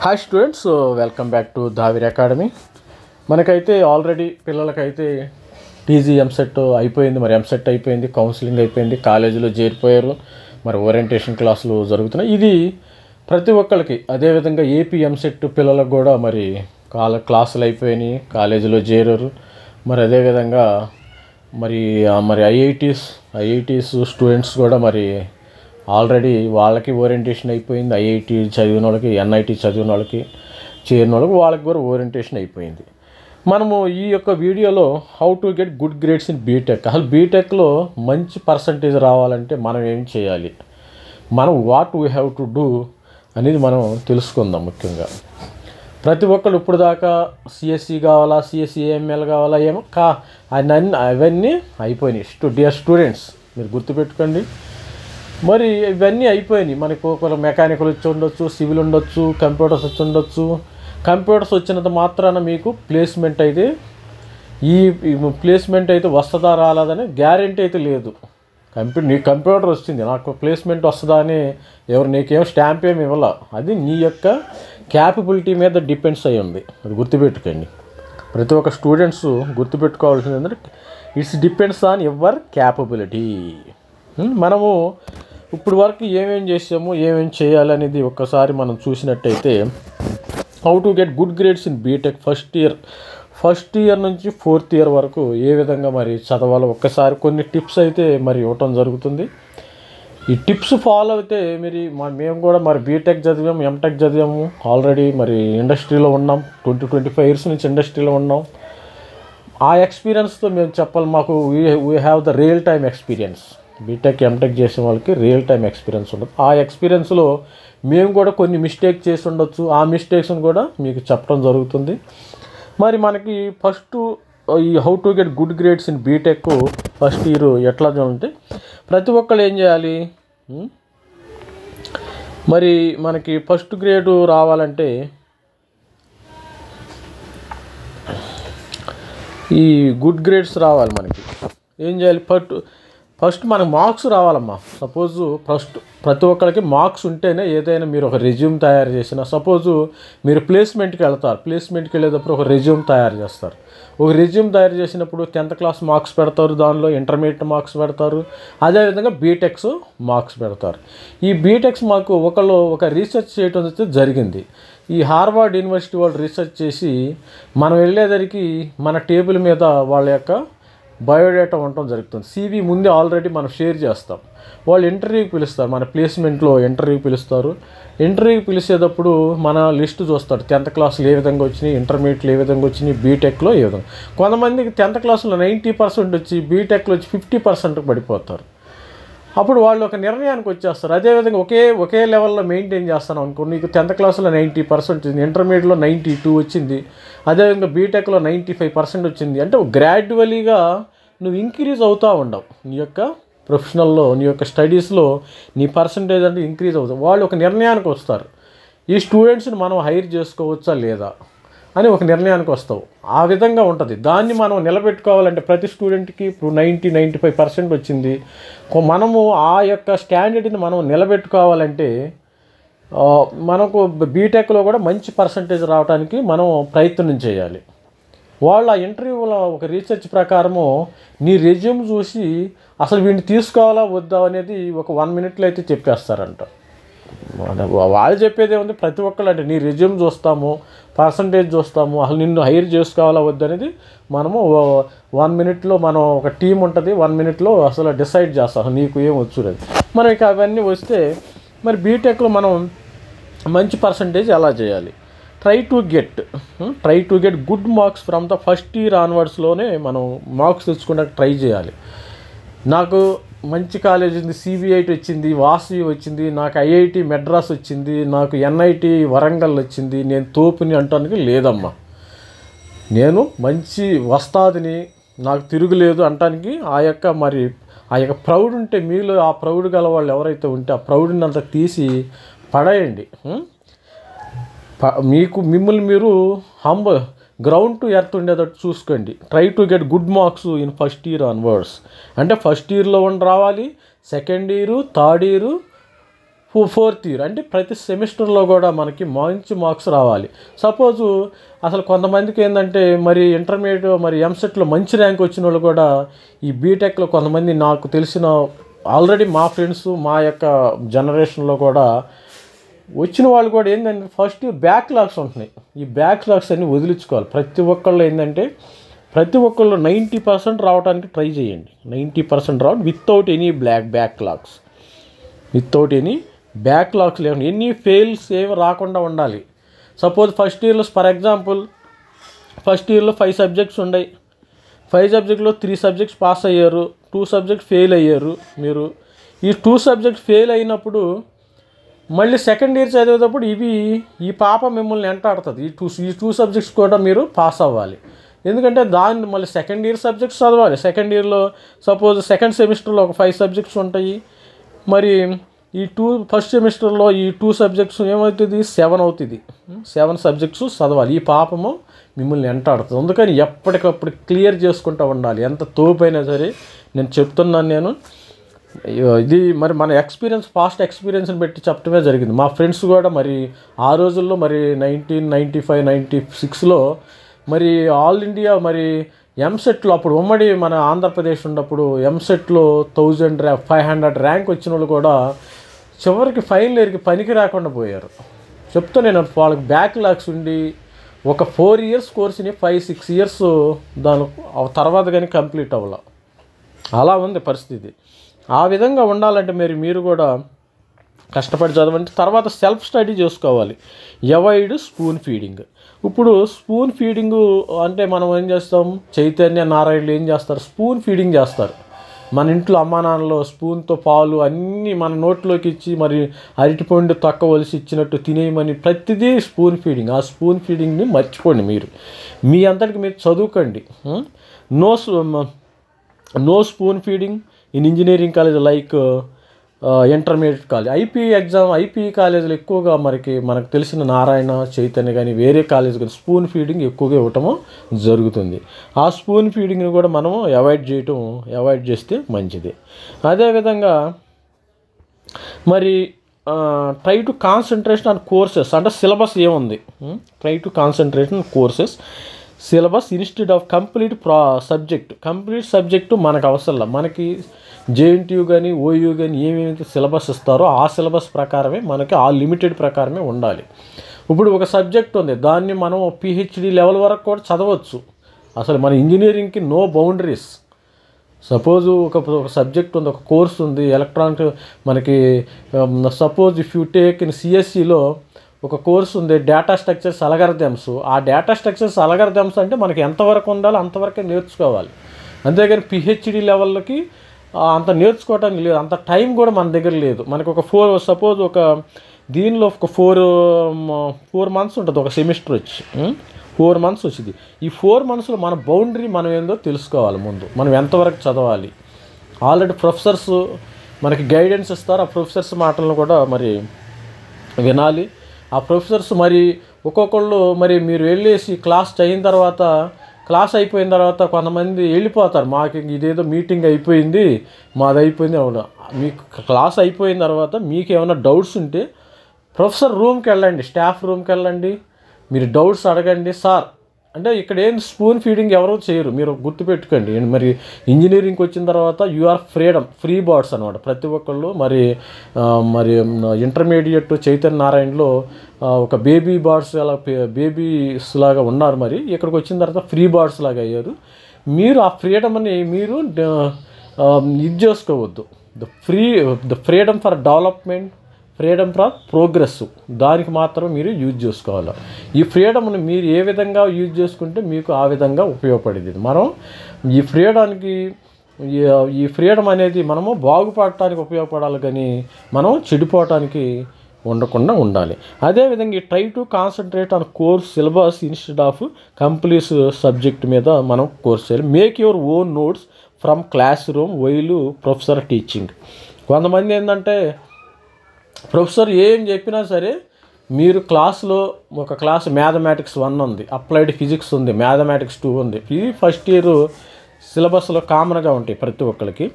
Hi students, welcome back to Dhavir academy. మనకైతే already పిల్లలకైతే TG EAMCET అయిపోయింది, మరి ఎంసెట్ అయిపోయింది, కౌన్సిలింగ్ అయిపోయింది, కాలేజీలో చేరిపోయారు, మరి ఓరియంటేషన్ క్లాసులు జరుగుతున్నాయి. ఇది ప్రతి ఒక్కరికి. అదేవిధంగా ఏపీ ఎంసెట్ పిల్లలకు కూడా మరి క్లాసులు అయిపోయినాయి, కాలేజీలో చేరారు. మరి అదేవిధంగా మరి ఐఐటీస్ స్టూడెంట్స్ కూడా మరి ఆల్రెడీ వాళ్ళకి ఓరియంటేషన్ అయిపోయింది. ఐఐటి చదివిన వాళ్ళకి, ఎన్ఐటి చదివిన వాళ్ళకి, చేరిన వాళ్ళకి కూడా ఓరియంటేషన్ అయిపోయింది. మనము ఈ యొక్క వీడియోలో how to get good grades in BTech, అసలు బీటెక్లో మంచి పర్సంటేజ్ రావాలంటే మనం ఏం చేయాలి, మనం what we have to do అనేది మనం తెలుసుకుందాం. ముఖ్యంగా ప్రతి ఒక్కరు ఇప్పుడు దాకా సిఎస్సి కావాలా, సిఎస్సి ఏఎంఎల్ కావాలా, ఏమో అవన్నీ అయిపోయినాయి. డియర్ స్టూడెంట్స్, మీరు గుర్తుపెట్టుకోండి, మరి ఇవన్నీ అయిపోయినాయి. మనకు ఒక మెకానికల్ వచ్చి ఉండొచ్చు, సివిల్ ఉండొచ్చు, కంప్యూటర్స్ వచ్చి ఉండొచ్చు. కంప్యూటర్స్ వచ్చినంత మాత్రాన మీకు ప్లేస్మెంట్ అయితే ప్లేస్మెంట్ అయితే వస్తుందా రాలేదని గ్యారెంటీ అయితే లేదు. నీ కంప్యూటర్ వచ్చింది, నాకు ప్లేస్మెంట్ వస్తుందా అని నీకేం స్టాంప్ ఏమి ఇవ్వాల. అది నీ యొక్క క్యాపబిలిటీ మీద డిపెండ్స్ అయి ఉంది. అది గుర్తుపెట్టుకోండి. ప్రతి ఒక్క స్టూడెంట్స్ గుర్తుపెట్టుకోవాల్సింది ఏంటంటే it's depends on your capability. మనము ఇప్పుడు వరకు ఏమేం చేసాము, ఏమేం చేయాలనేది ఒక్కసారి మనం చూసినట్టయితే, how to get good grades in BTech first year నుంచి 4th ఇయర్ వరకు ఏ విధంగా మరి చదవాలో ఒక్కసారి కొన్ని టిప్స్ అయితే మరి ఇవ్వటం జరుగుతుంది. ఈ టిప్స్ ఫాలో అయితే మేము కూడా మరి బీటెక్ చదివాము, ఎంటెక్ చదివాము, ఆల్రెడీ మరి ఇండస్ట్రీలో ఉన్నాం, 25 years నుంచి ఇండస్ట్రీలో ఉన్నాం. ఆ ఎక్స్పీరియన్స్తో మేము చెప్పాలి, మాకు we have the real time experience. BTech MTech చేసే వాళ్ళకి రియల్ టైం ఎక్స్పీరియన్స్ ఉండదు. ఆ ఎక్స్పీరియన్స్లో మేము కూడా కొన్ని మిస్టేక్ చేసి ఉండొచ్చు. ఆ మిస్టేక్స్ని కూడా మీకు చెప్పడం జరుగుతుంది. మరి మనకి ఫస్ట్ ఈ how to get good grades in BTech first year ఎట్లా అంటే, ప్రతి ఒక్కళ్ళు ఏం చేయాలి, మరి మనకి ఫస్ట్ గ్రేడ్ రావాలంటే ఈ గుడ్ గ్రేడ్స్ రావాలి. మనకి ఏం చేయాలి, ఫస్ట్ మనకు మార్క్స్ రావాలమ్మా. సపోజు ప్రతి ఒక్కరికి మార్క్స్ ఉంటేనే ఏదైనా మీరు ఒక రెజ్యూమ్ తయారు చేసిన, సపోజు మీరు ప్లేస్మెంట్కి వెళ్తారు, ప్లేస్మెంట్కి వెళ్ళేటప్పుడు ఒక రెజ్యూమ్ తయారు చేస్తారు. ఒక రెజ్యూమ్ తయారు చేసినప్పుడు 10th క్లాస్ మార్క్స్ పెడతారు, దానిలో ఇంటర్మీడియట్ మార్క్స్ పెడతారు, అదేవిధంగా బీటెక్స్ మార్క్స్ పెడతారు. ఈ బీటెక్స్ మాకు ఒక రీసెర్చ్ చేయడం అయితే జరిగింది. ఈ హార్వర్డ్ యూనివర్సిటీ వాళ్ళు రీసెర్చ్ చేసి మనం వెళ్ళేసరికి మన టేబుల్ మీద వాళ్ళ యొక్క బయోడేటా ఉండటం జరుగుతుంది. సివి ముందే ఆల్రెడీ మనం షేర్ చేస్తాం. వాళ్ళు ఇంటర్వ్యూకి పిలుస్తారు, మన ప్లేస్మెంట్లో ఇంటర్వ్యూకి పిలుస్తారు. ఇంటర్వ్యూకి పిలిచేటప్పుడు మన లిస్టు చూస్తారు, 10th క్లాసులు ఏ విధంగా వచ్చినాయి, ఇంటర్మీడియట్లో ఏ విధంగా వచ్చినాయి, బీటెక్లో ఏ విధంగా. కొంతమందికి 10th క్లాసులో 90% వచ్చి బీటెక్లో వచ్చి 50% పడిపోతారు. అప్పుడు వాళ్ళు ఒక నిర్ణయానికి వచ్చేస్తారు. అదేవిధంగా ఒకే లెవెల్లో మెయింటైన్ చేస్తాను అనుకో, నీకు 10th క్లాస్లో 90% వచ్చింది, ఇంటర్మీడియట్లో 92 వచ్చింది, అదేవిధంగా బీటెక్లో 95% వచ్చింది అంటే గ్రాడ్యువలీగా నువ్వు ఇంక్రీజ్ అవుతూ ఉండవు. నీ యొక్క ప్రొఫెషనల్లో, నీ యొక్క స్టడీస్లో నీ పర్సంటేజ్ అంటే ఇంక్రీజ్ అవుతుంది. వాళ్ళు ఒక నిర్ణయానికి వస్తారు, ఈ స్టూడెంట్స్ని మనం హైర్ చేసుకోవచ్చా లేదా అని ఒక నిర్ణయానికి వస్తావు. ఆ విధంగా ఉంటుంది. దాన్ని మనం నిలబెట్టుకోవాలంటే ప్రతి స్టూడెంట్కి ఇప్పుడు 90-95% వచ్చింది. మనము ఆ యొక్క స్టాండర్డ్ని మనం నిలబెట్టుకోవాలంటే మనకు బీటెక్లో కూడా మంచి పర్సంటేజ్ రావడానికి మనం ప్రయత్నం చేయాలి. వాళ్ళ ఇంటర్వ్యూలో ఒక రీసెర్చ్ ప్రకారము నీ రెజ్యూమ్ చూసి అసలు వీడిని తీసుకోవాలా వద్దా అనేది ఒక 1 minute అయితే చెప్పేస్తారంట. వాళ్ళు చెప్పేది ఏముంది, ప్రతి ఒక్కళ్ళు అంటే నీ రెజ్యూమ్ చూస్తాము, పర్సంటేజ్ చూస్తాము, అసలు నిన్ను హైర్ చేసుకోవాలా వద్దనేది మనము 1 minute మనం ఒక టీం ఉంటుంది, 1 minute అసలు డిసైడ్ చేస్తాం నీకు ఏం వచ్చులేదు. మనం ఇక అవన్నీ వస్తే మరి బీటెక్లో మనం మంచి పర్సంటేజ్ ఎలా చేయాలి, try to get good marks from the first year ఆన్వర్డ్స్లోనే మనం మార్క్స్ తెచ్చుకోవడానికి ట్రై చేయాలి. నాకు మంచి కాలేజ్ ఉంది, సిబిఐటి వచ్చింది, వాసవి వచ్చింది, నాకు ఐఐటి మెడ్రాస్ వచ్చింది, నాకు ఎన్ఐటి వరంగల్ వచ్చింది, నేను తోపుని అంటానికి లేదమ్మా. నేను మంచి వస్తాదిని, నాకు తిరుగులేదు అంటానికి ఆ యొక్క ప్రౌడ్ ఉంటే, మీలో ఆ ప్రౌడ్ గల వాళ్ళు ఎవరైతే ఉంటే ఆ ప్రౌడ్ని అంతా తీసి పడేయండి. మిమ్మల్ని మీరు గ్రౌండ్ టు ఎర్త్ ఉండేటట్టు చూసుకోండి. Try to get good marks in first year onwards. అంటే ఫస్ట్ ఇయర్లో రావాలి, second year, third year, fourth year అంటే ప్రతి సెమిస్టర్లో కూడా మనకి మంచి మార్క్స్ రావాలి. సపోజు అసలు కొంతమందికి ఏంటంటే మరి ఇంటర్మీడియట్ మరి ఎంసెట్లో మంచి ర్యాంక్ వచ్చిన వాళ్ళు కూడా ఈ బీటెక్లో కొంతమంది నాకు తెలిసిన ఆల్రెడీ మా ఫ్రెండ్స్ మా యొక్క జనరేషన్లో కూడా వచ్చిన వాళ్ళు కూడా ఏంటంటే ఫస్ట్ బ్యాక్లాగ్స్ ఉంటున్నాయి. ఈ బ్యాక్లాగ్స్ అన్ని వదిలించుకోవాలి. ప్రతి ఒక్కళ్ళు ఏంటంటే ప్రతి ఒక్కళ్ళు 90% రావడానికి ట్రై చేయండి. 90% రావడం without any backlogs, without any backlogs లేకుండా ఎన్ని ఫెయిల్స్ ఏమి రాకుండా ఉండాలి. సపోజ్ ఫస్ట్ ఇయర్లో ఫర్ ఎగ్జాంపుల్ ఫస్ట్ ఇయర్లో 5 సబ్జెక్ట్స్ ఉన్నాయి. 5 సబ్జెక్ట్లో 3 సబ్జెక్ట్స్ పాస్ అయ్యారు, 2 సబ్జెక్ట్స్ ఫెయిల్ అయ్యారు. మీరు ఈ 2 సబ్జెక్ట్స్ ఫెయిల్ అయినప్పుడు మళ్ళీ సెకండ్ ఇయర్ చదివేటప్పుడు ఈ పాప మిమ్మల్ని వెంటాడుతుంది. ఈ టూ సబ్జెక్ట్స్ కూడా మీరు పాస్ అవ్వాలి. ఎందుకంటే దాన్ని మళ్ళీ సెకండ్ ఇయర్ సబ్జెక్ట్స్ చదవాలి. సెకండ్ ఇయర్లో సపోజ్ సెకండ్ సెమిస్టర్లో ఒక 5 సబ్జెక్ట్స్ ఉంటాయి. మరి ఫస్ట్ సెమిస్టర్లో ఈ 2 సబ్జెక్ట్స్ ఏమవుతుంది, 7 అవుతుంది. 7 సబ్జెక్ట్స్ చదవాలి. ఈ పాపము మిమ్మల్ని వెంటాడుతుంది. అందుకని ఎప్పటికప్పుడు క్లియర్ చేసుకుంటూ ఉండాలి. ఎంత తోపైనా సరే నేను చెప్తున్నాను. ఇది మరి మన పాస్ట్ ఎక్స్పీరియన్స్ని బట్టి చెప్పడమే జరిగింది. మా ఫ్రెండ్స్ కూడా మరి ఆ రోజుల్లో మరి 1995, 96లో మరి ఆల్ ఇండియా మరి ఎంసెట్లో అప్పుడు ఉమ్మడి మన ఆంధ్రప్రదేశ్ ఉన్నప్పుడు ఎంసెట్లో 1500 ర్యాంక్ వచ్చిన వాళ్ళు కూడా చివరికి ఫైనల్ ఇయర్కి పనికి రాకుండా పోయారు. చెప్తా నేను వాళ్ళకి బ్యాక్లాగ్స్ ఉండి ఒక 4 ఇయర్స్ కోర్సుని 5-6 ఇయర్స్ దాని తర్వాత కానీ కంప్లీట్ అవ్వాలి. అలా ఉంది పరిస్థితి. ఆ విధంగా ఉండాలంటే మీరు కూడా కష్టపడి చదవండి. తర్వాత సెల్ఫ్ స్టడీ చేసుకోవాలి. Avoid spoon feeding. ఇప్పుడు స్పూన్ ఫీడింగ్ అంటే మనం ఏం చేస్తాం, చైతన్య నారాయణలు ఏం చేస్తారు, స్పూన్ ఫీడింగ్ చేస్తారు. మన ఇంట్లో అమ్మా నాన్నలో స్పూన్తో పాలు అన్నీ మన నోట్లోకి ఇచ్చి మరి అరటిపండు తొక్కవలసి ఇచ్చినట్టు తినేయమని ప్రతిదీ స్పూన్ ఫీడింగ్. ఆ స్పూన్ ఫీడింగ్ని మర్చిపోండి. మీ అంతటికి మీరు చదువుకోండి. No spoon feeding in engineering college like intermediate college. IPE కాలేజీలు ఎక్కువగా మనకు తెలిసిన నారాయణ, చైతన్య కానీ వేరే కాలేజ్ కానీ స్పూన్ ఫీడింగ్ ఎక్కువగా ఇవ్వటము జరుగుతుంది. ఆ స్పూన్ ఫీడింగ్ని కూడా మనము అవాయిడ్ చేస్తే మంచిది. అదేవిధంగా మరి try to concentration on courses. అంటే సిలబస్ ఏముంది, try to concentration on courses syllabus instead of complete subject మనకు అవసరం. మనకి జేఎన్టీయూ కానీ ఓయూ కానీ ఏమేమి సిలబస్ ఇస్తారో ఆ సిలబస్ ప్రకారమే మనకి ఆ లిమిటెడ్ ప్రకారమే ఉండాలి. ఇప్పుడు ఒక సబ్జెక్ట్ ఉంది, దాన్ని మనం పిహెచ్డి లెవెల్ వరకు కూడా చదవచ్చు. అసలు మన ఇంజనీరింగ్కి నో బౌండరీస్. సపోజు ఒక సబ్జెక్ట్ ఉంది, ఒక కోర్స్ ఉంది ఎలక్ట్రానిక్ మనకి. Suppose if you take in సిఎస్సిలో ఒక కోర్స్ ఉంది డేటా స్ట్రక్చర్స్ అల్గారిథమ్స్. ఆ డేటా స్ట్రక్చర్స్ అల్గారిథమ్స్ అంటే మనకి ఎంతవరకు ఉండాలో అంతవరకే నేర్చుకోవాలి. అంతేగాని పిహెచ్డి లెవెల్కి అంత నేర్చుకోవటానికి లేదు, అంత టైం కూడా మన దగ్గర లేదు. మనకు సపోజ్ దీనిలో ఒక 4 మంత్స్ ఉంటుంది, ఒక సెమిస్టర్ వచ్చి 4 మంత్స్ వచ్చింది. ఈ 4 మంత్స్లో మన బౌండరీ మనం ఏందో తెలుసుకోవాలి. ముందు మనం ఎంతవరకు చదవాలి. ఆల్రెడీ ప్రొఫెసర్స్ మనకి గైడెన్స్ ఇస్తారు. ఆ ప్రొఫెసర్స్ మాటలను కూడా మరి వినాలి. ఆ ప్రొఫెసర్స్ మరి ఒక్కొక్కళ్ళు మరి మీరు వెళ్ళేసి క్లాస్ అయిపోయిన తర్వాత కొంతమంది వెళ్ళిపోతారు. మాకు ఇదేదో మీటింగ్ అయిపోయింది, మాది అయిపోయింది. అవును, మీకు క్లాస్ అయిపోయిన తర్వాత మీకు ఏమైనా డౌట్స్ ఉంటే ప్రొఫెసర్ రూమ్కి వెళ్ళండి, స్టాఫ్ రూమ్కి వెళ్ళండి, మీరు డౌట్స్ అడగండి. సార్ అంటే ఇక్కడ ఏం స్పూన్ ఫీడింగ్ ఎవరో చేయరు, మీరు గుర్తుపెట్టుకోండి. మరి ఇంజనీరింగ్కి వచ్చిన తర్వాత ఫ్రీ బర్డ్స్ అనమాట ప్రతి ఒక్కళ్ళు. మరి ఇంటర్మీడియట్ చైతన్య నారాయణలో ఒక బేబీస్ లాగా ఉన్నారు. మరి ఇక్కడికి వచ్చిన తర్వాత ఫ్రీ బర్డ్స్ లాగా అయ్యారు. మీరు ఆ ఫ్రీడమ్ని మీరు ఇది చేసుకోవద్దు. The freedom for development, freedom for progress, దానికి మాత్రం మీరు యూజ్ చేసుకోవాలి. ఈ ఫ్రీడమ్ని మీరు ఏ విధంగా యూజ్ చేసుకుంటే మీకు ఆ విధంగా ఉపయోగపడేది. మనం ఈ ఫ్రీడమ్ అనేది మనము బాగుపడటానికి ఉపయోగపడాలి, కానీ మనం చెడిపోవటానికి ఉండకుండా ఉండాలి. అదేవిధంగా try to concentrate on course syllabus instead of complete subject మీద మనం కోర్స్ చేయాలి. Make your own notes from classroom while professor teaching. కొంతమంది ఏంటంటే ప్రొఫెసర్ ఏం చెప్పినా సరే మీరు ఒక క్లాస్ మ్యాథమెటిక్స్ 1 ఉంది, అప్లైడ్ ఫిజిక్స్ ఉంది, మ్యాథమెటిక్స్ 2 ఉంది. ఇది ఫస్ట్ ఇయర్ సిలబస్లో కామన్గా ఉంటాయి ప్రతి ఒక్కరికి.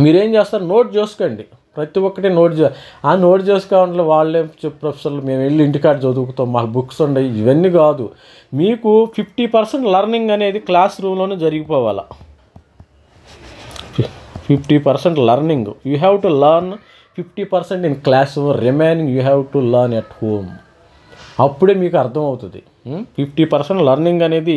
మీరేం చేస్తారు, నోట్ చేసుకోండి. ప్రతి ఒక్కటి నోట్ చేసుకోవడంలో వాళ్ళే ప్రొఫెసర్లు మేము వెళ్ళి ఇంటికాడ చదువుకుతాం, మాకు బుక్స్ ఉండవు, ఇవన్నీ కాదు. మీకు 50% లెర్నింగ్ అనేది క్లాస్ రూమ్లోనే జరిగిపోవాలి. 50% learning you have to learn 50% in classroom, remaining you have to learn at home. అప్పుడే మీకు అర్థమవుతుంది. 50% లెర్నింగ్ అనేది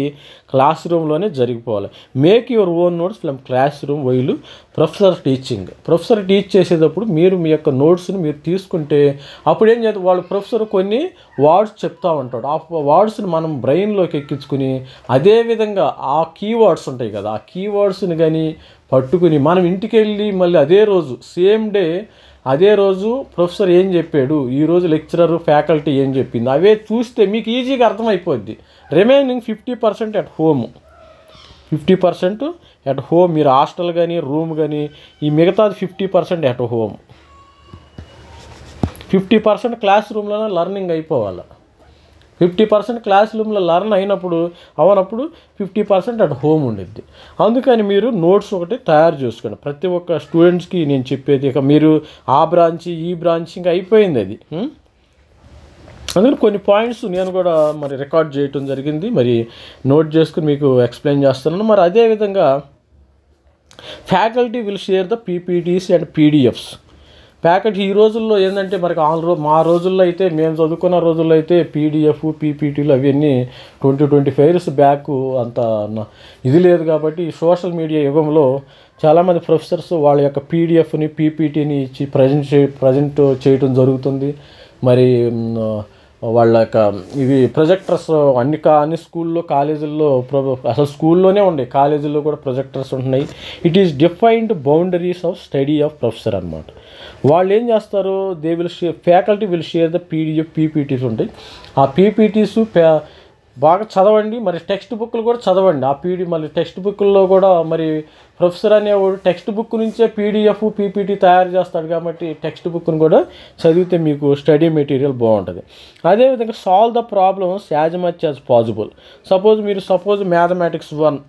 క్లాస్ రూమ్లోనే జరిగిపోవాలి. Make your own notes from classroom while professor teaching. Professor teach చేసేటప్పుడు మీరు మీ యొక్క నోట్స్ని మీరు తీసుకుంటే అప్పుడు ఏం చేస్తారు, వాళ్ళు ప్రొఫెసర్ కొన్ని వర్డ్స్ చెప్తూ ఉంటాడు. ఆ వర్డ్స్ని మనం బ్రెయిన్లోకి ఎక్కించుకుని అదేవిధంగా ఆ కీవర్డ్స్ ఉంటాయి కదా, ఆ కీవర్డ్స్ని కానీ పట్టుకుని మనం ఇంటికి వెళ్ళి మళ్ళీ అదే రోజు సేమ్ డే అదే రోజు ప్రొఫెసర్ ఏం చెప్పాడు, ఈరోజు లెక్చరర్ ఫ్యాకల్టీ ఏం చెప్పింది, అవే చూస్తే మీకు ఈజీగా అర్థమైపోద్ది. Remaining 50% at home. 50% at home, మీరు హాస్టల్ కానీ రూమ్ కానీ, ఈ మిగతాది 50% ఎట్ హోమ్. 50% క్లాస్ రూమ్లోనే లెర్నింగ్ అయిపోవాలి. 50% క్లాస్ రూమ్లో లర్న్ అయినప్పుడు 50% అట్ హోమ్ ఉండిద్ది. అందుకని మీరు నోట్స్ ఒకటి తయారు చేసుకోండి. ప్రతి ఒక్క స్టూడెంట్స్కి నేను చెప్పేది, ఇక మీరు ఆ బ్రాంచ్ ఈ బ్రాంచ్ ఇంకా అయిపోయింది అది. అందుకని కొన్ని పాయింట్స్ నేను కూడా మరి రికార్డ్ చేయటం జరిగింది, మరి నోట్ చేసుకుని మీకు ఎక్స్ప్లెయిన్ చేస్తున్నాను. మరి అదేవిధంగా faculty will share the PPTs and PDFs. Faculty ఈ రోజుల్లో ఏంటంటే మనకి మా రోజుల్లో అయితే, మేము చదువుకున్న రోజుల్లో అయితే పీడిఎఫ్ పీపీటీలు అవన్నీ 20-25 ఇయర్స్ బ్యాక్ అంత ఇది లేదు. కాబట్టి సోషల్ మీడియా యుగంలో చాలామంది ప్రొఫెసర్స్ వాళ్ళ యొక్క పీడిఎఫ్ని పీపీటీని ఇచ్చి ప్రజెంట్ చేయటం జరుగుతుంది. మరి వాళ్ళ యొక్క ఇవి ప్రొజెక్టర్స్ అన్ని స్కూల్లో కాలేజీల్లో అసలు స్కూల్లోనే ఉన్నాయి, కాలేజీల్లో కూడా ప్రొజెక్టర్స్ ఉంటున్నాయి. It is defined boundaries of study of professor అనమాట. వాళ్ళు ఏం చేస్తారు, faculty will share the PDF PPTs ఉంటాయి. ఆ పీపీటీస్ బాగా చదవండి, మరి టెక్స్ట్ బుక్లు కూడా చదవండి. ఆ మళ్ళీ టెక్స్ట్ బుక్ల్లో కూడా మరి ప్రొఫెసర్ అనేవాడు టెక్స్ట్ బుక్ నుంచే పీడిఎఫ్ పీపీటీ తయారు చేస్తాడు. కాబట్టి టెక్స్ట్ బుక్ను కూడా చదివితే మీకు స్టడీ మెటీరియల్ బాగుంటుంది. అదేవిధంగా solve the problems as much as possible. Suppose mathematics 1,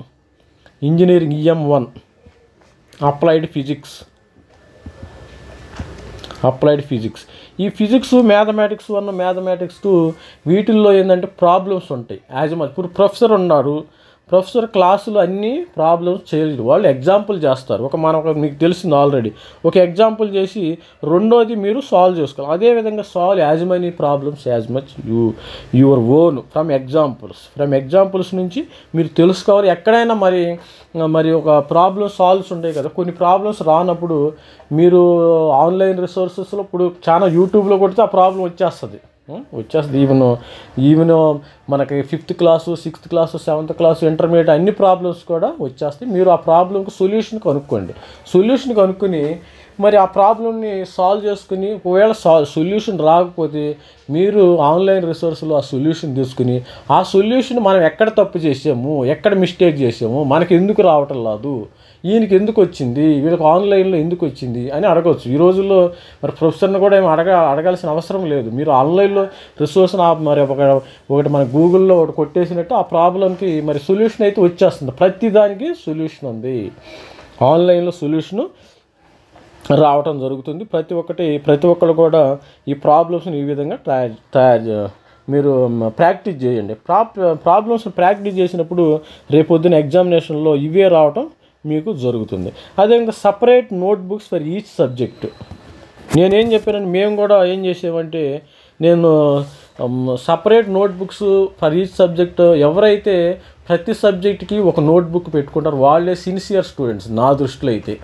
engineering EM 1, applied physics, ఈ ఫిజిక్స్ మ్యాథమెటిక్స్ 1 మ్యాథమెటిక్స్ 2 వీటిల్లో ఏంటంటే ప్రాబ్లమ్స్ ఉంటాయి. ఇప్పుడు ప్రొఫెసర్ ఉన్నారు, ప్రొఫెసర్ క్లాసులు అన్నీ ప్రాబ్లమ్స్ చేయలేదు, వాళ్ళు ఎగ్జాంపుల్ చేస్తారు. మీకు తెలిసింది ఆల్రెడీ, ఒక ఎగ్జాంపుల్ చేసి రెండోది మీరు సాల్వ్ చేసుకోవాలి. అదేవిధంగా solve as many problems as much your own from examples నుంచి మీరు తెలుసుకోవాలి. ఎక్కడైనా మరి ఒక ప్రాబ్లమ్ సాల్వ్స్ ఉంటాయి కదా, కొన్ని ప్రాబ్లమ్స్ రానప్పుడు మీరు ఆన్లైన్ రిసోర్సెస్లో ఇప్పుడు చాలా యూట్యూబ్లో కొడితే ఆ ప్రాబ్లం వచ్చేస్తుంది. ఈవెన్ మనకి 5th class 6th class 7th class intermediate అన్ని ప్రాబ్లమ్స్ కూడా వచ్చేస్తాయి. మీరు ఆ ప్రాబ్లంకి సొల్యూషన్ కనుక్కొని మరి ఆ ప్రాబ్లమ్ని సాల్వ్ చేసుకుని, ఒకవేళ సొల్యూషన్ రాకపోతే మీరు ఆన్లైన్ రిసోర్స్లో ఆ సొల్యూషన్ తీసుకుని, ఆ సొల్యూషన్ మనం ఎక్కడ తప్పు చేసాము, ఎక్కడ మిస్టేక్ చేసాము, మనకి ఎందుకు రావటం లేదు, ఈయనకి ఎందుకు వచ్చింది, వీళ్ళకి ఆన్లైన్లో ఎందుకు వచ్చింది అని అడగవచ్చు. ఈ రోజుల్లో మరి ప్రొఫెసర్ని కూడా ఏమి అడగాల్సిన అవసరం లేదు. మీరు ఆన్లైన్లో రిసోర్స్ మరి ఒకటి మన గూగుల్లో ఒకటి కొట్టేసినట్టు ఆ ప్రాబ్లంకి మరి సొల్యూషన్ అయితే వచ్చేస్తుంది. ప్రతి దానికి సొల్యూషన్ ఉంది, ఆన్లైన్లో సొల్యూషను రావటం జరుగుతుంది. ప్రతి ఒక్కరు కూడా ఈ ప్రాబ్లమ్స్ని ఈ విధంగా మీరు ప్రాక్టీస్ చేయండి. ప్రాబ్లమ్స్ ప్రాక్టీస్ చేసినప్పుడు రేపొద్దున ఎగ్జామినేషన్లో ఇవే రావటం మీకు జరుగుతుంది. అదేవిధంగా separate notebooks for each subject. నేనేం చెప్పానంటే, మేము కూడా ఏం చేసామంటే, నేను separate notebooks for each subject, ఎవరైతే ప్రతి సబ్జెక్ట్కి ఒక నోట్బుక్ పెట్టుకుంటారో వాళ్ళే సిన్సియర్ స్టూడెంట్స్ నా దృష్టిలో అయితే.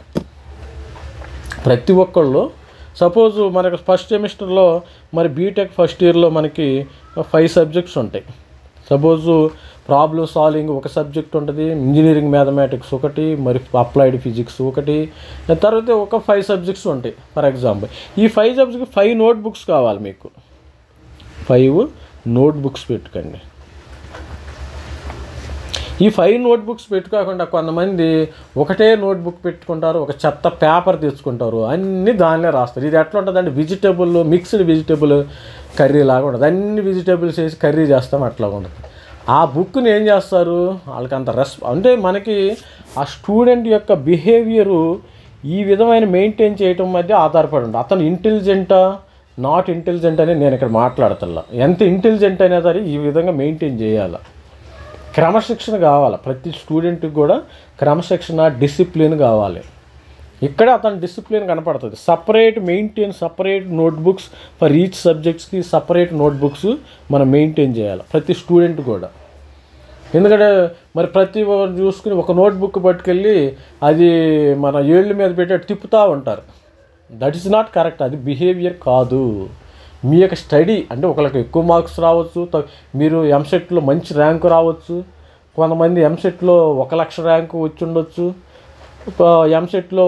ప్రతి ఒక్కళ్ళు సపోజ్ మనకు ఫస్ట్ సెమిస్టర్లో మరి బీటెక్ ఫస్ట్ ఇయర్లో మనకి 5 సబ్జెక్ట్స్ ఉంటాయి. సపోజు ప్రాబ్లమ్ సాల్వింగ్ ఒక సబ్జెక్ట్ ఉంటుంది, ఇంజనీరింగ్ మ్యాథమెటిక్స్ ఒకటి, మరి అప్లైడ్ ఫిజిక్స్ ఒకటి, తర్వాత ఒక 5 సబ్జెక్ట్స్ ఉంటాయి. ఫర్ ఎగ్జాంపుల్ ఈ 5 సబ్జెక్ట్స్ 5 నోట్బుక్స్ కావాలి మీకు. 5 నోట్బుక్స్ పెట్టుకోండి. ఈ 5 నోట్బుక్స్ పెట్టుకోకుండా కొంతమంది ఒకటే నోట్బుక్ పెట్టుకుంటారు, ఒక చెత్త పేపర్ తెచ్చుకుంటారు, అన్నీ దానిలో రాస్తారు. ఇది ఎట్లా ఉంటుందంటే మిక్స్డ్ వెజిటేబుల్ కర్రీ లాగా ఉంటుంది. అన్ని వెజిటేబుల్స్ వేసి కర్రీ చేస్తాం, అట్లా ఉంటుంది. ఆ బుక్ని ఏం చేస్తారు, వాళ్ళకి అంత అంటే మనకి ఆ స్టూడెంట్ యొక్క బిహేవియరు ఈ విధమైన మెయింటైన్ చేయటం మధ్య ఆధారపడి ఉంటుంది. అతను ఇంటెలిజెంటా నాట్ ఇంటెలిజెంట్ అని నేను ఇక్కడ మాట్లాడతల్లా. ఎంత ఇంటెలిజెంట్ అయినా సరే ఈ విధంగా మెయింటైన్ చేయాలి. క్రమశిక్షణ కావాలి, ప్రతి స్టూడెంట్కి కూడా క్రమశిక్షణ డిసిప్లిన్ కావాలి. ఇక్కడ అతని డిసిప్లిన్ కనపడుతుంది. సపరేట్ నోట్బుక్స్ ఫర్ ఈచ్ సబ్జెక్ట్స్కి సపరేట్ నోట్బుక్స్ మనం మెయింటైన్ చేయాలి ప్రతి స్టూడెంట్ కూడా. ఎందుకంటే మరి ప్రతి ఒక్కరు చూసుకుని ఒక నోట్బుక్ పట్టుకెళ్ళి అది మన ఏళ్ళ మీద పెట్టి తిప్పుతూ ఉంటారు. That is not correct. అది బిహేవియర్ కాదు. మీ యొక్క స్టడీ అంటే ఒకరికి ఎక్కువ మార్క్స్ రావచ్చు, మీరు ఎంసెట్లో మంచి ర్యాంకు రావచ్చు, కొంతమంది ఎంసెట్లో 1,00,000 ర్యాంకు వచ్చి ఉండొచ్చు, ఎంసెట్లో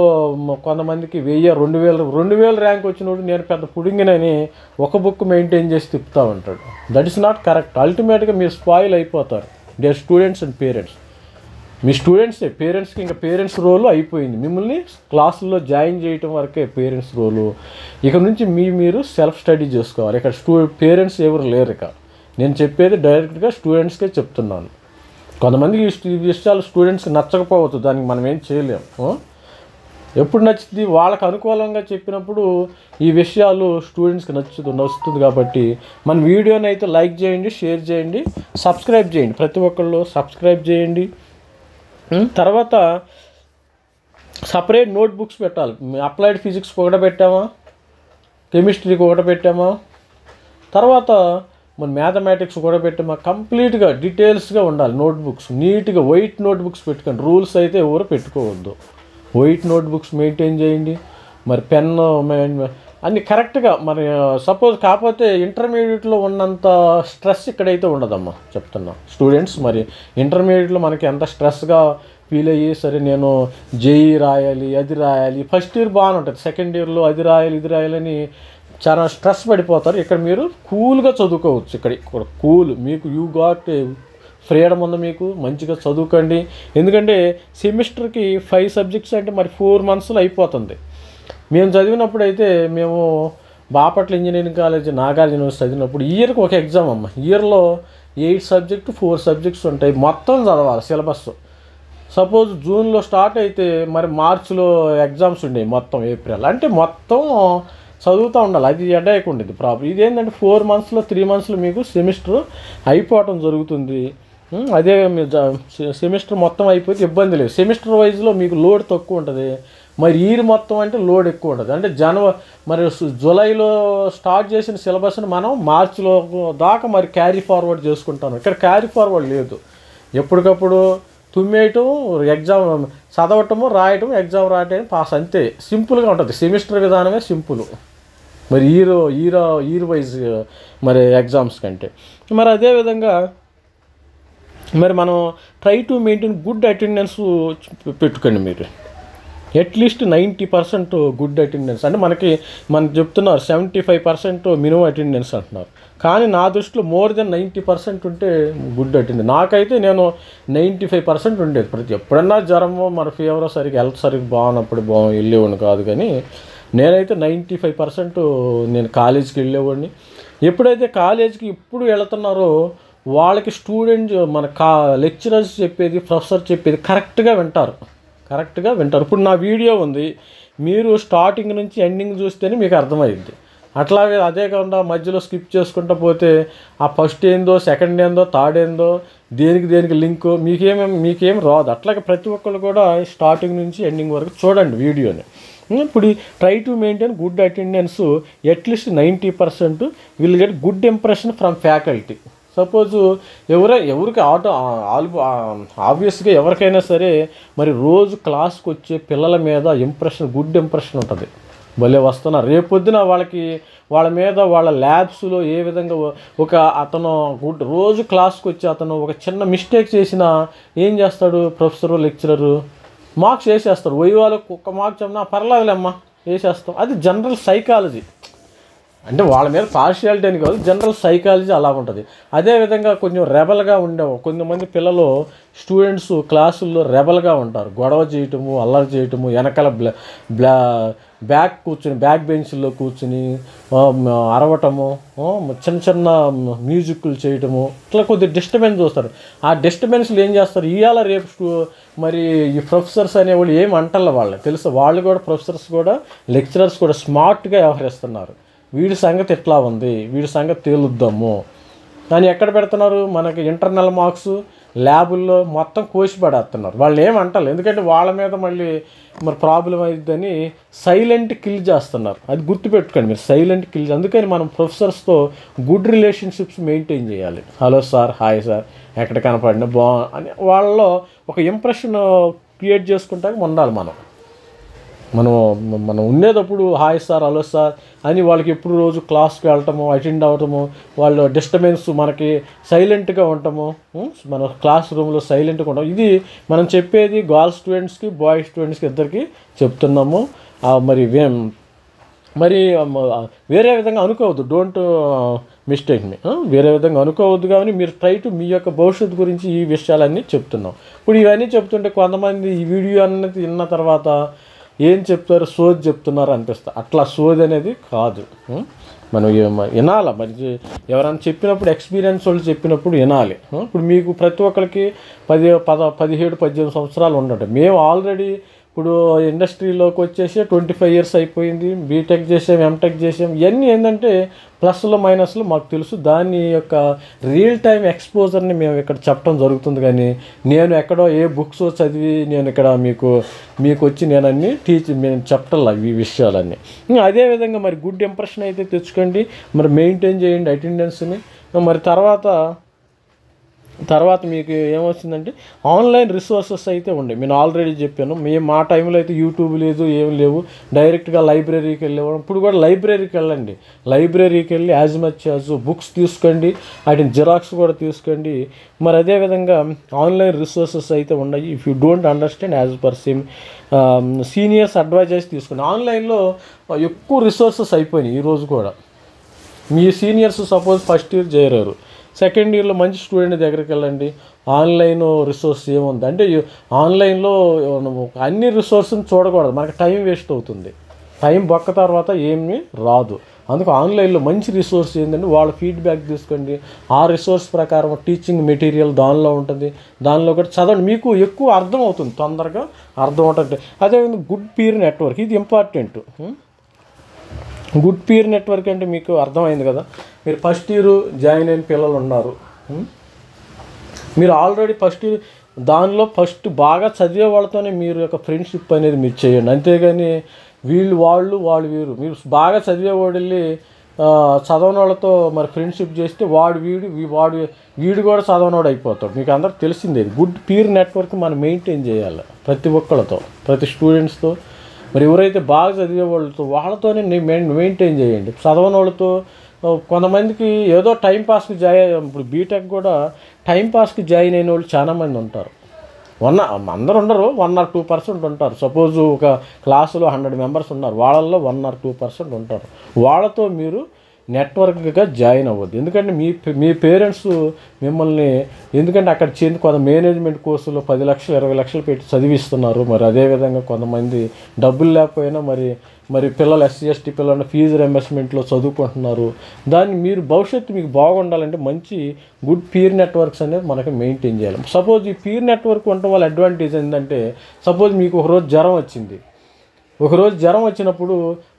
కొంతమందికి 1000, 2000 ర్యాంక్ వచ్చినప్పుడు నేను పెద్ద పుడింగినని ఒక బుక్ మెయింటైన్ చేసి తిప్పుతూ ఉంటాడు. That is not correct. అల్టిమేట్గా మీరు స్పాయిల్ అయిపోతారు. డియర్ స్టూడెంట్స్ అండ్ పేరెంట్స్, మీ స్టూడెంట్సే, పేరెంట్స్కి ఇంకా పేరెంట్స్ రోలు అయిపోయింది. మిమ్మల్ని క్లాసుల్లో జాయిన్ చేయటం వరకే పేరెంట్స్ రోలు. ఇక నుంచి మీరు సెల్ఫ్ స్టడీ చేసుకోవాలి. ఇక్కడ పేరెంట్స్ ఎవరు లేరు. ఇక నేను చెప్పేది డైరెక్ట్గా స్టూడెంట్స్కే చెప్తున్నాను. కొంతమందికి ఈ విషయాలు స్టూడెంట్స్కి నచ్చకపోవచ్చు, దానికి మనం ఏం చేయలేము. ఎప్పుడు నచ్చుతుంది, వాళ్ళకు అనుకూలంగా చెప్పినప్పుడు ఈ విషయాలు స్టూడెంట్స్కి నచ్చుతుంది. కాబట్టి మన వీడియోని అయితే లైక్ చేయండి, షేర్ చేయండి, సబ్స్క్రైబ్ చేయండి. ప్రతి ఒక్కళ్ళు సబ్స్క్రైబ్ చేయండి. తర్వాత సపరేట్ నోట్బుక్స్ పెట్టాలి. అప్లైడ్ ఫిజిక్స్కి ఒకటి పెట్టామా, కెమిస్ట్రీకి ఒకటి పెట్టామా, తర్వాత మన మ్యాథమెటిక్స్ కూడా పెట్టామా, కంప్లీట్గా డీటెయిల్స్గా ఉండాలి నోట్బుక్స్. నీట్గా వైట్ నోట్బుక్స్ పెట్టుకోండి. రూల్స్ అయితే ఎవరు పెట్టుకోవద్దు. వైట్ నోట్బుక్స్ మెయింటైన్ చేయండి. మరి పెన్ను అన్నీ కరెక్ట్గా. మరి సపోజ్ కాకపోతే ఇంటర్మీడియట్లో ఉన్నంత స్ట్రెస్ ఇక్కడైతే ఉండదమ్మా చెప్తున్నా స్టూడెంట్స్. మరి ఇంటర్మీడియట్లో మనకి ఎంత స్ట్రెస్గా ఫీల్ అయ్యి సరే నేను జేఈ రాయాలి, అది రాయాలి, ఫస్ట్ ఇయర్ బాగానే ఉంటుంది, సెకండ్ ఇయర్లో అది రాయాలి, ఇది రాయాలని చాలా స్ట్రెస్ పడిపోతారు. ఇక్కడ మీరు కూల్గా చదువుకోవచ్చు. ఇక్కడ కూల్, మీకు యూ గాట్ ఫ్రీడమ్ ఉంది, మీకు మంచిగా చదువుకోండి. ఎందుకంటే సెమిస్టర్కి 5 సబ్జెక్ట్స్ అంటే మరి 4 మంత్స్లో అయిపోతుంది. మేము చదివినప్పుడు అయితే మేము Bapatla engineering college, Nagarjuna university చదివినప్పుడు ఇయర్కి ఒక ఎగ్జామ్ అమ్మ. ఇయర్లో 8 సబ్జెక్టు 4 సబ్జెక్ట్స్ ఉంటాయి. మొత్తం చదవాలి సిలబస్. సపోజ్ జూన్లో స్టార్ట్ అయితే మరి మార్చిలో ఎగ్జామ్స్ ఉండేవి మొత్తం ఏప్రిల్. అంటే మొత్తం చదువుతూ ఉండాలి. అది ఎడైకు ఉండేది ప్రాబ్లం. ఇదేంటంటే 4 మంత్స్లో 3 మంత్స్లో మీకు సెమిస్టర్ అయిపోవటం జరుగుతుంది. అదే సెమిస్టర్ మొత్తం అయిపోతే ఇబ్బంది లేదు. సెమిస్టర్ వైజ్లో మీకు లోడ్ తక్కువ ఉంటుంది. మరి ఇయర్ మొత్తం అంటే లోడ్ ఎక్కువ ఉంటుంది. అంటే మరి జూలైలో స్టార్ట్ చేసిన సిలబస్ని మనం మార్చిలో దాకా మరి క్యారీ ఫార్వర్డ్ చేసుకుంటాను. ఇక్కడ క్యారీ ఫార్వర్డ్ లేదు. ఎప్పటికప్పుడు తుమ్మేయటం, ఎగ్జామ్ చదవటము, రాయటం, ఎగ్జామ్ రాయటం, పాస్, అంతే. సింపుల్గా ఉంటుంది. సెమిస్టర్ విధానమే సింపుల్ మరి ఇయర్ వైజ్ మరి ఎగ్జామ్స్ కంటే. మరి అదేవిధంగా మరి మనం try to maintain good attendance పెట్టుకోండి. మీరు అట్లీస్ట్ 90% గుడ్ అటెండెన్స్. అంటే మనకి చెప్తున్నారు 75% మినిమం అటెండెన్స్ అంటున్నారు. కానీ నా దృష్టిలో మోర్ దెన్ 90% ఉంటే గుడ్ అటెండెన్స్. నాకైతే నేను 95% ఉండేది. ఎప్పుడన్నా జ్వరమో మరి ఫీవరో హెల్త్ సరిగ్గా బాగున్నప్పుడు వెళ్ళేవాడిని కాదు. కానీ నేనైతే 95% నేను కాలేజీకి వెళ్ళేవాడిని. ఎప్పుడైతే కాలేజీకి ఇప్పుడు వెళుతున్నారో వాళ్ళకి స్టూడెంట్ మన లెక్చరర్స్ చెప్పేది, ప్రొఫెసర్ చెప్పేది కరెక్ట్గా వింటారు. ఇప్పుడు నా వీడియో ఉంది, మీరు స్టార్టింగ్ నుంచి ఎండింగ్ చూస్తేనే మీకు అర్థమైంది. అట్లాగే అదే కాకుండా మధ్యలో స్కిప్ చేసుకుంటూ పోతే ఆ ఫస్ట్ ఏందో, సెకండ్ ఏందో, థర్డ్ ఏందో, దేనికి లింక్ మీకేం రాదు. అట్లాగే ప్రతి ఒక్కళ్ళు కూడా స్టార్టింగ్ నుంచి ఎండింగ్ వరకు చూడండి వీడియోని. ఇప్పుడు try to maintain good attendance. At least 90% will get good impression from faculty. Suppose ఎవరికి ఆబ్వియస్గా ఎవరికైనా సరే మరి రోజు క్లాస్కి వచ్చే పిల్లల మీద గుడ్ ఇంప్రెషన్ ఉంటుంది. భలే వస్తున్నారు. రేపొద్దున వాళ్ళ మీద వాళ్ళ ల్యాబ్స్లో ఏ విధంగా అతను రోజు క్లాస్కి వచ్చి అతను ఒక చిన్న మిస్టేక్ చేసినా ఏం చేస్తాడు ప్రొఫెసరు, లెక్చరరు, మార్క్స్ వేసేస్తారు. వాళ్ళకి ఒక్క మార్క్స్ చెప్పినా పర్లేదులేమ్మా వేసేస్తాం. అది జనరల్ సైకాలజీ. అంటే వాళ్ళ మీద పార్షియాలిటీ అని కాదు, జనరల్ సైకాలజీ అలా ఉంటుంది. అదేవిధంగా కొంచెం రెబల్గా కొంతమంది పిల్లలు స్టూడెంట్స్ క్లాసుల్లో రెబల్గా ఉంటారు, గొడవ చేయటము, అల్లరి చేయటము, వెనకాల బ్యాక్ బెంచ్లో కూర్చుని అరవటము, చిన్న చిన్న మ్యూజిక్లు చేయటము, ఇట్లా కొద్దిగా డిస్టర్బెన్స్ చూస్తారు. ఆ డిస్టర్బెన్స్లు ఏం చేస్తారు, ఇవాళ రేపు మరి ఈ ప్రొఫెసర్స్ అనేవాళ్ళు ఏం అంటారు వాళ్ళు తెలుసు, వాళ్ళు కూడా ప్రొఫెసర్స్ కూడా లెక్చరర్స్ కూడా స్మార్ట్గా వ్యవహరిస్తున్నారు. వీడి సంగతి ఎట్లా ఉంది, వీడి సంగతి తేలుద్దాము కానీ ఎక్కడ పెడుతున్నారు, మనకి ఇంటర్నల్ మార్క్స్ ల్యాబుల్లో మొత్తం కోసి పడేస్తున్నారు. వాళ్ళు ఏమంటారు, ఎందుకంటే వాళ్ళ మీద మళ్ళీ మరి ప్రాబ్లం అవుతుందని సైలెంట్ కిల్ చేస్తున్నారు. అది గుర్తుపెట్టుకోండి మీరు, సైలెంట్ కిల్. అందుకని మనం ప్రొఫెసర్స్తో గుడ్ రిలేషన్షిప్స్ మెయింటైన్ చేయాలి. హలో సార్, హాయ్ సార్, ఎక్కడ కనపడినా అని వాళ్ళలో ఒక ఇంప్రెషన్ క్రియేట్ చేసుకుంటానికి ఉండాలి. మనం ఉండేటప్పుడు హాయ్ సార్, హలో సార్ అని వాళ్ళకి ఎప్పుడు రోజు క్లాస్కి వెళ్ళటము, అటెండ్ అవ్వటము, వాళ్ళు డిస్టర్బెన్స్ మనకి సైలెంట్గా ఉండటము, మన క్లాస్ రూమ్లో సైలెంట్గా ఉండటం, ఇది మనం చెప్పేది గర్ల్స్ స్టూడెంట్స్కి బాయ్స్ స్టూడెంట్స్కి ఇద్దరికి చెప్తున్నాము. మరి వేరే విధంగా అనుకోవద్దు, డోంట్ మిస్టేక్ మీ, వేరే విధంగా అనుకోవద్దు. కానీ మీరు ట్రై టు మీ యొక్క భవిష్యత్తు గురించి ఈ విషయాలన్నీ చెప్తున్నాం. ఇప్పుడు ఇవన్నీ చెప్తుంటే కొంతమంది ఈ వీడియో అన్నది విన్న తర్వాత ఏం చెప్తారు, సోది చెప్తున్నారు అనిపిస్తుంది. అట్లా సోది అనేది కాదు, మనం వినాలి. మరి ఎవరైనా చెప్పినప్పుడు, ఎక్స్పీరియన్స్ వాళ్ళు చెప్పినప్పుడు వినాలి. ఇప్పుడు మీకు ప్రతి ఒక్కరికి 17, 18 సంవత్సరాలు ఉండటం, మేము ఆల్రెడీ ఇప్పుడు ఇండస్ట్రీలోకి వచ్చేసి 25 years అయిపోయింది. బీటెక్ చేసాం, ఎంటెక్ చేసాం. ఇవన్నీ ఏంటంటే ప్లస్లు మైనస్లు మాకు తెలుసు. దాని యొక్క రియల్ టైం ఎక్స్పోజర్ని మేము ఇక్కడ చెప్పడం జరుగుతుంది. కానీ నేను ఎక్కడో ఏ బుక్స్ చదివి నేను ఇక్కడ మీకు వచ్చి నేను చెప్పటల్లా ఈ విషయాలన్నీ. అదేవిధంగా మరి గుడ్ ఇంప్రెషన్ అయితే తెచ్చుకోండి, మరి మెయింటైన్ చేయండి అటెండెన్స్ని. మరి తర్వాత మీకు ఏమొచ్చిందంటే ఆన్లైన్ రిసోర్సెస్ అయితే ఉండే, నేను ఆల్రెడీ చెప్పాను. మా టైంలో అయితే యూట్యూబ్ లేదు, ఏం లేవు, డైరెక్ట్గా లైబ్రరీకి వెళ్ళేవాళ్ళం. ఇప్పుడు కూడా లైబ్రరీకి వెళ్ళండి, లైబ్రరీకి వెళ్ళి యాజ్ మచ్ యాజ్ బుక్స్ తీసుకోండి, వాటిని జిరాక్స్ కూడా తీసుకోండి. మరి అదేవిధంగా ఆన్లైన్ రిసోర్సెస్ అయితే ఉన్నాయి. If you don't understand as per seniors advisers తీసుకోండి. ఆన్లైన్లో ఎక్కువ రిసోర్సెస్ అయిపోయినాయి. ఈరోజు కూడా మీ సీనియర్స్ సపోజ్ ఫస్ట్ ఇయర్ చేరారు, సెకండ్ ఇయర్లో మంచి స్టూడెంట్ దగ్గరికి వెళ్ళండి. ఆన్లైన్ రిసోర్స్ ఏముంది అంటే, ఆన్లైన్లో అన్ని రిసోర్స్ని చూడకూడదు, మనకి టైం వేస్ట్ అవుతుంది. టైం బొక్క తర్వాత ఏమీ రాదు. అందుకు ఆన్లైన్లో మంచి రిసోర్స్ ఏంటంటే వాళ్ళ ఫీడ్బ్యాక్ తీసుకోండి. ఆ రిసోర్స్ ప్రకారం టీచింగ్ మెటీరియల్ దానిలో ఉంటుంది, దానిలో కూడా చదవండి, మీకు ఎక్కువ అర్థం అవుతుంది, తొందరగా అర్థం అవుతుంది. అదేవిధంగా గుడ్ పీర్ నెట్వర్క్, ఇది ఇంపార్టెంట్. గుడ్ పీర్ నెట్వర్క్ అంటే మీకు అర్థమైంది కదా. మీరు ఫస్ట్ ఇయర్ జాయిన్ అయిన పిల్లలు ఉన్నారు, మీరు ఆల్రెడీ ఫస్ట్ ఇయర్ దానిలో ఫస్ట్ బాగా చదివే వాళ్ళతోనే మీరు యొక్క ఫ్రెండ్షిప్ అనేది మీరు చేయండి. అంతేగాని వాళ్ళు వీరు, మీరు బాగా చదివేవాడు వెళ్ళి చదవని వాళ్ళతో మరి ఫ్రెండ్షిప్ చేస్తే వీడు కూడా చదవనోడు అయిపోతాడు. మీకు అందరికి తెలిసిందే. గుడ్ పీర్ నెట్వర్క్ మనం మెయింటైన్ చేయాలి ప్రతి ఒక్కళ్ళతో, ప్రతి స్టూడెంట్స్తో. మరి ఎవరైతే బాగా చదివే వాళ్ళతోనే మెయింటైన్ చేయండి. చదవని వాళ్ళతో కొంతమందికి ఏదో టైంపాస్కి ఇప్పుడు బీటెక్ కూడా టైంపాస్కి జాయిన్ అయిన వాళ్ళు చాలామంది ఉంటారు. అందరూ ఉండరు, 1 or 2% ఉంటారు. సపోజు ఒక క్లాసులో 100 members ఉన్నారు, వాళ్ళల్లో 1 or 2% ఉంటారు. వాళ్ళతో మీరు నెట్వర్క్గా జాయిన్ అవ్వద్దు. ఎందుకంటే మీ పేరెంట్స్ మిమ్మల్ని, ఎందుకంటే అక్కడ కొంత మేనేజ్మెంట్ కోర్సులో 10 లక్షలు 20 లక్షలు పెట్టి చదివిస్తున్నారు. మరి అదేవిధంగా కొంతమంది డబ్బులు లేకపోయినా మరి పిల్లలు SC/ST పిల్లలు ఫీజు రింబర్స్మెంట్లో చదువుకుంటున్నారు. దాన్ని మీరు భవిష్యత్తు మీకు బాగుండాలంటే మంచి గుడ్ పీర్ నెట్వర్క్స్ అనేది మనకి మెయింటైన్ చేయాలి. సపోజ్ ఈ పీర్ నెట్వర్క్ ఉండటం వల్ల అడ్వాంటేజ్ ఏంటంటే, సపోజ్ మీకు ఒకరోజు జ్వరం వచ్చింది, ఒకరోజు జ్వరం వచ్చినప్పుడు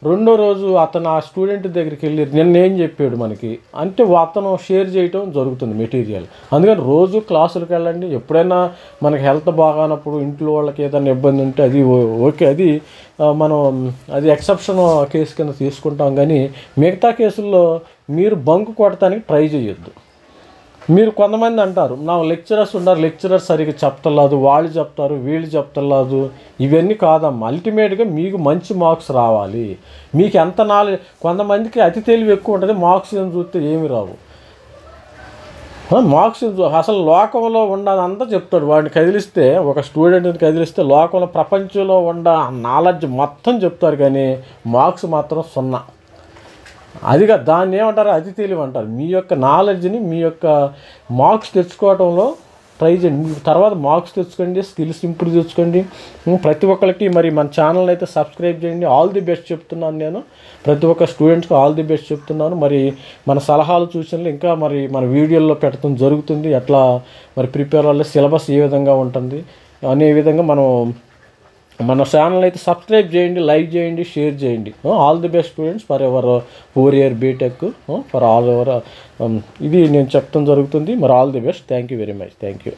రెండో రోజు అతను ఆ స్టూడెంట్ దగ్గరికి వెళ్ళి నిన్నేం చెప్పాడు మనకి అంటే అతను షేర్ చేయటం జరుగుతుంది మెటీరియల్. అందుకని రోజు క్లాసులకు వెళ్ళండి. ఎప్పుడైనా మనకి హెల్త్ బాగానప్పుడు ఇంట్లో వాళ్ళకి ఏదైనా ఇబ్బంది ఉంటే అది ఓకే, అది ఎక్సెప్షన్ కేసు కింద తీసుకుంటాం. కానీ మిగతా కేసుల్లో మీరు బంక్ కొట్టడానికి ట్రై చేయొద్దు. మీరు కొంతమంది అంటారు, నా లెక్చరర్స్ ఉన్నారు, లెక్చరర్స్ సరిగ్గా చెప్తలేదు, వాళ్ళు చెప్తారు, వీళ్ళు చెప్తలేదు. ఇవన్నీ కాదమ్మా. అల్టిమేట్గా మీకు మంచి మార్క్స్ రావాలి. మీకు ఎంత నాలెడ్జ్, కొంతమందికి అతి తెలివి ఎక్కువ ఉంటుంది, మార్క్స్ ఏం చూస్తే ఏమి రావు. మార్క్స్ అసలు లోకంలో ఉండదంతా చెప్తాడు. వాడిని కదిలిస్తే, ఒక స్టూడెంట్ని కదిలిస్తే లోకంలో ప్రపంచంలో నాలెడ్జ్ మొత్తం చెప్తారు, కానీ మార్క్స్ మాత్రం 0. అదిగా దాన్ని ఏమంటారు, అతి తెలివి అంటారు. మీ యొక్క నాలెడ్జ్ని మీ యొక్క మార్క్స్ తెచ్చుకోవడంలో ట్రై చేయండి. మీ తర్వాత మార్క్స్ తెచ్చుకోండి, స్కిల్స్ ఇంప్రూవ్ తెచ్చుకోండి. ప్రతి ఒక్కరికి మరి మన ఛానల్ అయితే సబ్స్క్రైబ్ చేయండి. ఆల్ ది బెస్ట్ చెప్తున్నాను నేను, ప్రతి ఒక్క స్టూడెంట్స్కి ఆల్ ది బెస్ట్ చెప్తున్నాను. మరి మన సలహాలు సూచనలు ఇంకా మరి మన వీడియోల్లో పెట్టడం జరుగుతుంది. ఎట్లా మరి ప్రిపేర్ అవ్వాలి, సిలబస్ ఏ విధంగా ఉంటుంది అనే విధంగా మన ఛానల్ అయితే సబ్స్క్రైబ్ చేయండి, లైక్ చేయండి, షేర్ చేయండి. All the best students for ever 4 year BTech, for all ever ఇది నేను చెప్తాం జరుగుతుంది. మరి all the best. Thank you very much. Thank you.